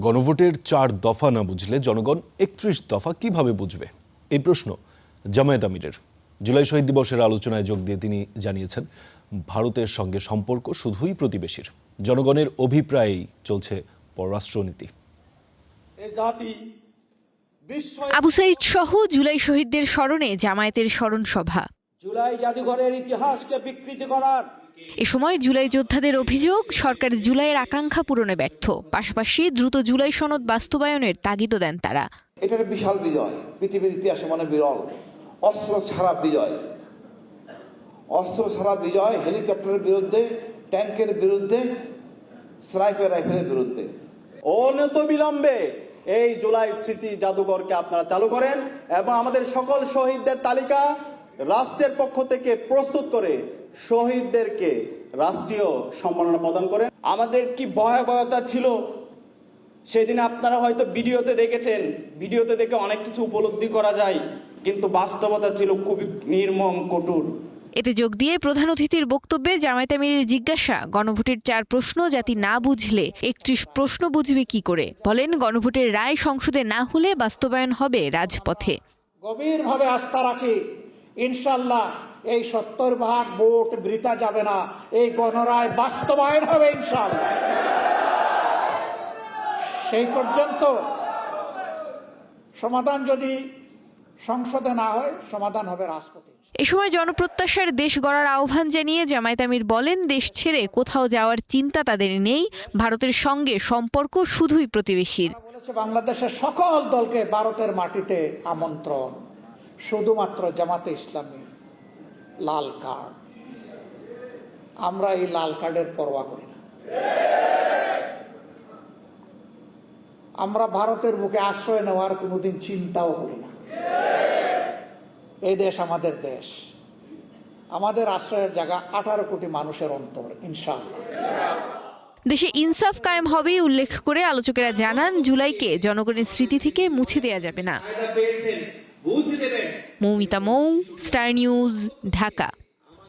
গণভোটের 4 দফা না বুঝলে জনগণ 31 দফা কিভাবে বুঝবে, এই প্রশ্ন জামায়াত আমিরের। জুলাই শহীদ দিবসের আলোচনায় যোগ দিয়ে তিনি জানিয়েছেন, ভারতের সঙ্গে সম্পর্ক শুধুই প্রতিবেশীর। জনগণের অভিপ্রায়েই চলছে পররাষ্ট্রনীতি। আবু সাঈদ সহ জুলাই শহীদদের স্মরণে জামায়াতের স্মরণ সভা। জুলাই জাদুঘরের ইতিহাসকে বিকৃতি করার এ সময় জুলাই যোদ্ধাদের অভিযোগ, সরকার জুলাইয়ের আকাঙ্ক্ষা পূরণে ব্যর্থ। পাশাপাশি দ্রুত জুলাই সনদ বাস্তবায়নের তাগিদও দেন তারা। এটা একটা বিশাল বিজয়, পৃথিবীর ইতিহাসে মানে বিরল। অস্ত্র ছাড়া বিজয়, অস্ত্র ছাড়া বিজয়, হেলিকপ্টারের বিরুদ্ধে, ট্যাঙ্কের বিরুদ্ধে, স্নাইপার রাইফেলের বিরুদ্ধে। অনত বিলম্বে এই জুলাই স্মৃতি জাদুঘরকে আপনারা চালু করেন এবং আমাদের সকল শহীদদের তালিকা রাষ্ট্রের পক্ষ থেকে প্রস্তুত করে শহীদদেরকে রাষ্ট্রীয় সম্মাননা প্রদান করেন। আমাদের কি ভয়াবহতা ছিল সেদিন, আপনারা হয়তো ভিডিওতে দেখেছেন। ভিডিওতে দেখে অনেক কিছু উপলব্ধি করা যায়, কিন্তু বাস্তবতা ছিল খুবই নির্মম, কঠোর। এতে যোগ দিয়ে প্রধান অতিথির বক্তব্যে জামায়াত আমিরের জিজ্ঞাসা, গণভোটের 4 প্রশ্ন জাতি না বুঝলে 31 প্রশ্ন বুঝবে কি করে? বলেন, গণভোটের রায় সংসদে না হলে বাস্তবায়ন হবে রাজপথে। গভীরভাবে আস্থা রাখি, ইনশাল্লাহ এই 70% ভোট বৃথা যাবে না, এই গণরায় বাস্তবায়ন হবে ইনশাল্লাহ। সেই পর্যন্ত সমাধান যদি সংসদে না হয়, সমাধান হবে রাজপথে। এ সময় জনপ্রত্যাশার দেশ গড়ার আহ্বান জানিয়ে জামায়াত আমির বলেন, দেশ ছেড়ে কোথাও যাওয়ার চিন্তা তাদের নেই। ভারতের সঙ্গে সম্পর্ক শুধুই প্রতিবেশীর। বলেছে বাংলাদেশের সকল দলকে ভারতের মাটিতে আমন্ত্রণ, শুধুমাত্র জামাতে ইসলামী লাল কার্ড। আমরা এই লাল কার্ডের পরোয়া করি না। আমরা ভারতের বুকে আশ্রয় নেওয়ার কোনোদিন চিন্তাও করি না। এই দেশ আমাদের দেশ, আমাদের আশ্রয়ের জায়গা 18 কোটি মানুষের অন্তর, ইনশাআল্লাহ। দেশে ইনসাফ কায়েম হবে উল্লেখ করে আলোচকেরা জানান, জুলাইকে জনগণের স্মৃতি থেকে মুছে দেয়া যাবে না। মৌমিতা মৌ, স্টার নিউজ, ঢাকা।